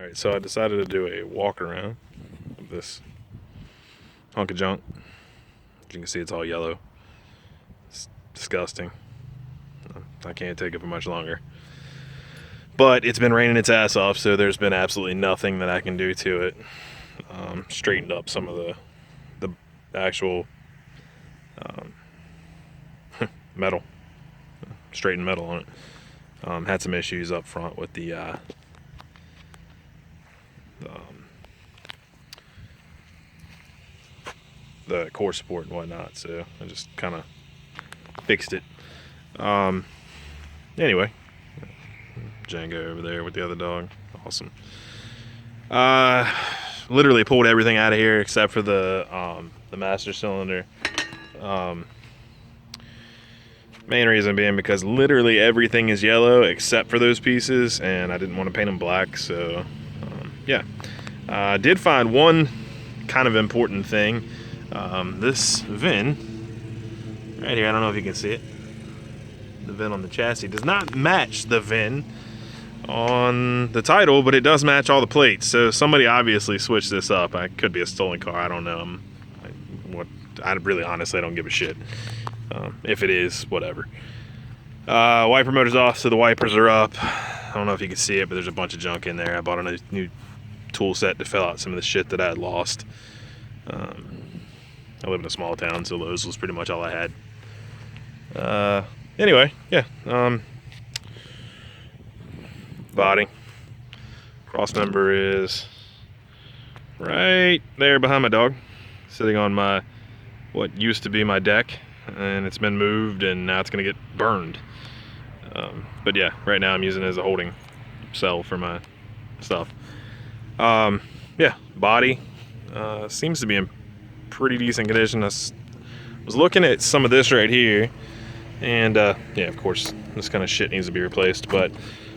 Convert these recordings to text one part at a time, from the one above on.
Alright, so I decided to do a walk around of this hunk of junk. As you can see, it's all yellow. It's disgusting. I can't take it for much longer. But it's been raining its ass off, so there's been absolutely nothing that I can do to it. Straightened up some of the actual metal. Straightened metal on it. Had some issues up front with the core support and whatnot, so I just kind of fixed it. Anyway, Django over there with the other dog, awesome. Literally pulled everything out of here except for the master cylinder. Main reason being because literally everything is yellow except for those pieces, and I didn't want to paint them black, so yeah. Did find one kind of important thing. This VIN right here, I don't know if you can see it, the VIN on the chassis does not match the VIN on the title, but it does match all the plates, so somebody obviously switched this up. It could be a stolen car, I don't know. I really honestly don't give a shit. If it is, whatever. Wiper motor's off, so the wipers are up. I don't know if you can see it, but there's a bunch of junk in there. I bought a new tool set to fill out some of the shit that I had lost. I live in a small town, so Lowe's was pretty much all I had. Anyway, yeah. Body. Cross member is right there behind my dog, sitting on my what used to be my deck, and it's been moved, and now it's gonna get burned. But yeah, right now I'm using it as a holding cell for my stuff. Yeah, body seems to be in pretty decent condition. I was looking at some of this right here, and yeah, of course this kind of shit needs to be replaced, but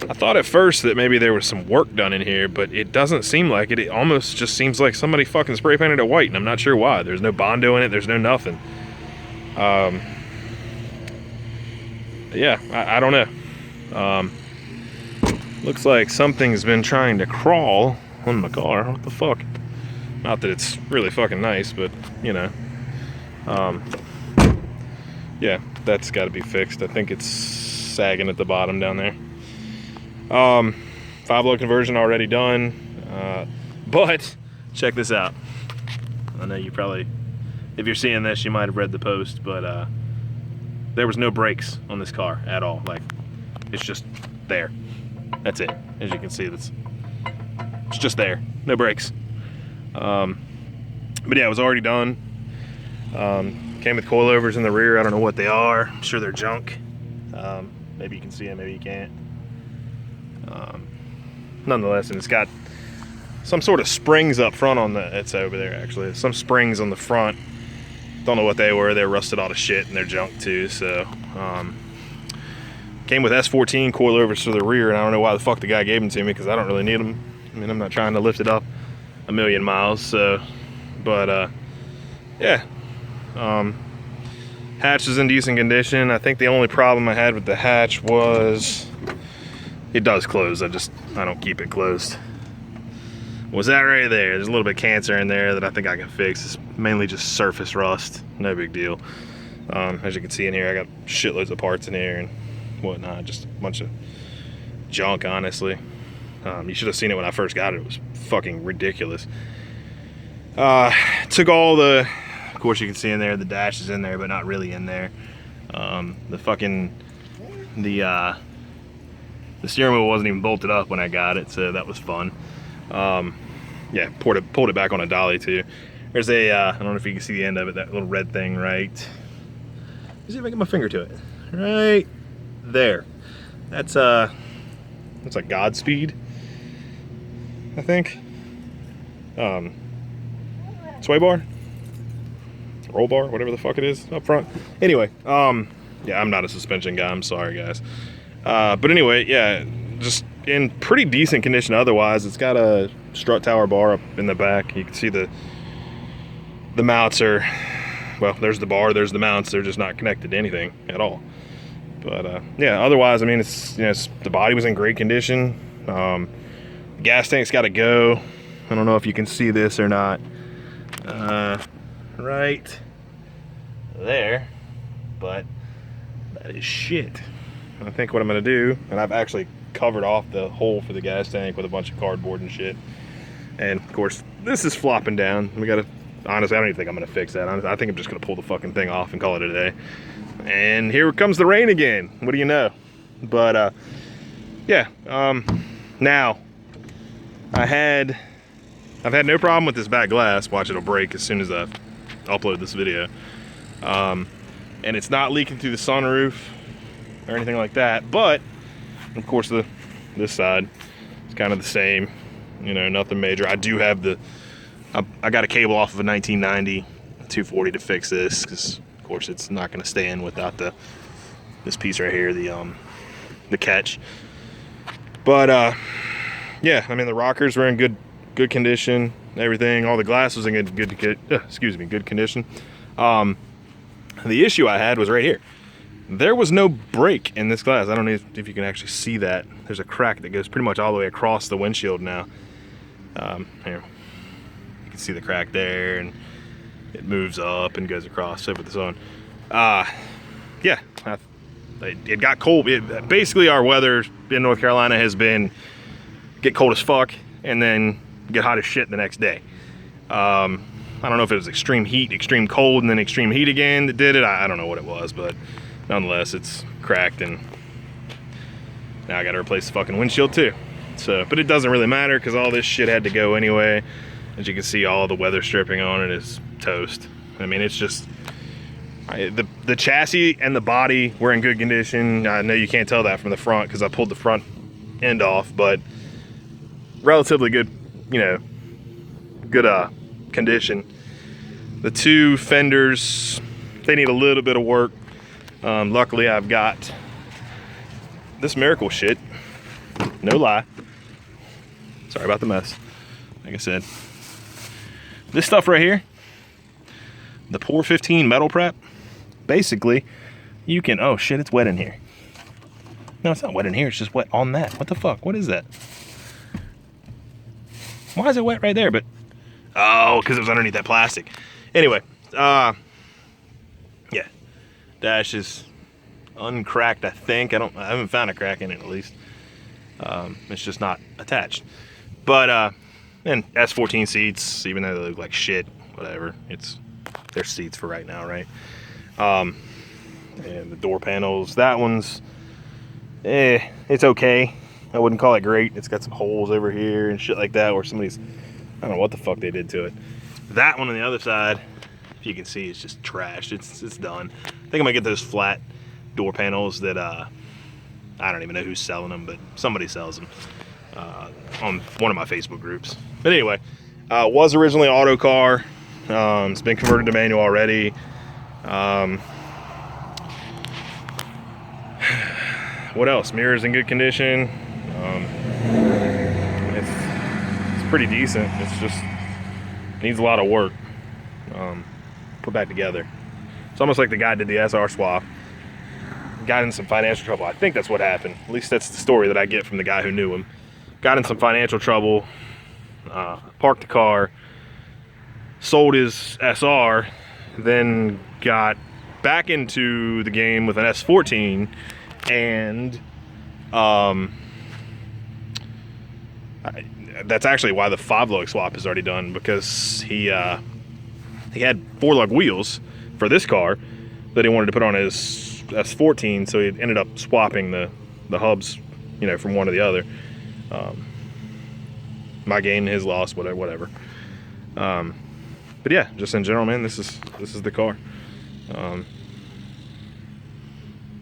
I thought at first that maybe there was some work done in here, but it doesn't seem like it. It almost just seems like somebody fucking spray painted it white, and I'm not sure why. There's no Bondo in it, there's no nothing. Yeah, I don't know. Looks like something's been trying to crawl on my car. What the fuck? Not that it's really fucking nice, but you know. Yeah, that's got to be fixed. I think it's sagging at the bottom down there. 5-low conversion already done. But check this out. I know you probably, if you're seeing this, you might have read the post, but there was no brakes on this car at all. Like, it's just there. That's it. As you can see, it's just there. No brakes. But yeah, it was already done. Came with coilovers in the rear. I don't know what they are. I'm sure they're junk. Maybe you can see it, maybe you can't. Nonetheless, and it's got some sort of springs up front on the, it's over there actually, some springs on the front. Don't know what they were. They're rusted all to shit, and they're junk too, so came with S13 coilovers for the rear, and I don't know why the fuck the guy gave them to me, because I don't really need them. I mean, I'm not trying to lift it up a million miles, so, but yeah. Hatch is in decent condition. I think the only problem I had with the hatch was it does close. I don't keep it closed. Was that right there? There's a little bit of cancer in there that I think I can fix. It's mainly just surface rust. No big deal. As you can see in here, I got shitloads of parts in here and whatnot. Just a bunch of junk, honestly. You should have seen it when I first got it. It was fucking ridiculous. Took all the, of course you can see in there, the dash is in there, but not really in there. The steering wheel wasn't even bolted up when I got it, so that was fun. Yeah, pulled it back on a dolly too. There's a, I don't know if you can see the end of it, that little red thing right. Let's see if I get my finger to it. Right there. That's like Godspeed, I think. Sway bar? Roll bar, whatever the fuck it is up front. Anyway, yeah, I'm not a suspension guy, I'm sorry guys. But anyway, yeah, just in pretty decent condition otherwise. It's got a strut tower bar up in the back. You can see the mounts are, well, there's the bar, there's the mounts, they're just not connected to anything at all. But yeah, otherwise, I mean, it's, you know, the body was in great condition. Gas tank's got to go. I don't know if you can see this or not. Right there, but that is shit. I think what I'm gonna do, and I've actually covered off the hole for the gas tank with a bunch of cardboard and shit. And of course, this is flopping down. We gotta, honestly, I don't even think I'm gonna fix that. Honestly, I think I'm just gonna pull the fucking thing off and call it a day. And here comes the rain again. What do you know? But yeah, now I've had no problem with this back glass. Watch, it'll break as soon as I upload this video. And it's not leaking through the sunroof or anything like that. But of course, this side is kind of the same. You know, nothing major. I do have I got a cable off of a 1990 240 to fix this, because of course it's not going to stay in without this piece right here, the catch. But yeah, I mean, the rockers were in good condition. Everything, all the glass was in good condition. The issue I had was right here. There was no break in this glass. I don't know if you can actually see that. There's a crack that goes pretty much all the way across the windshield now. Here, you can see the crack there, and it moves up and goes across over the zone. Yeah, it got cold. Basically, our weather in North Carolina has been get cold as fuck and then get hot as shit the next day. I don't know if it was extreme heat, extreme cold, and then extreme heat again that did it. I don't know what it was, but nonetheless, it's cracked, and now I got to replace the fucking windshield too. So, but it doesn't really matter because all this shit had to go anyway. As you can see, all the weather stripping on it is toast. I mean, it's just the chassis and the body were in good condition. I know you can't tell that from the front because I pulled the front end off, but relatively good, you know, good condition. The two fenders, they need a little bit of work. Luckily, I've got this miracle shit. No lie. Sorry about the mess. Like I said, this stuff right here, the Pour 15 metal prep, basically, you can, oh shit, it's wet in here. No, it's not wet in here, it's just wet on that. What the fuck? What is that? Why is it wet right there? But, oh, because it was underneath that plastic. Anyway, yeah, dash is uncracked, I think. I haven't found a crack in it, at least. It's just not attached. But and S14 seats, even though they look like shit, whatever, they're seats for right now, right? And the door panels, that one's it's okay. I wouldn't call it great. It's got some holes over here and shit like that where somebody's, I don't know what the fuck they did to it. That one on the other side, if you can see, it's just trashed. It's done. I think I'm gonna get those flat door panels that I don't even know who's selling them, but somebody sells them on one of my Facebook groups. But anyway, was originally auto car. It's been converted to manual already. What else? Mirrors in good condition. It's pretty decent. It's just needs a lot of work. Put back together. It's almost like the guy did the SR swap. Got in some financial trouble. I think that's what happened. At least that's the story that I get from the guy who knew him. Got in some financial trouble, parked the car, sold his SR, then got back into the game with an S14, and that's actually why the 5-lug swap is already done, because he had 4-lug wheels for this car that he wanted to put on his S14, so he ended up swapping the hubs, you know, from one to the other. My gain, his loss, whatever. But yeah, just in general, man, this is the car.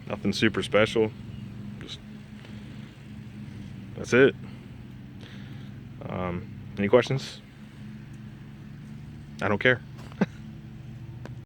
Nothing super special. Just that's it. Any questions? I don't care.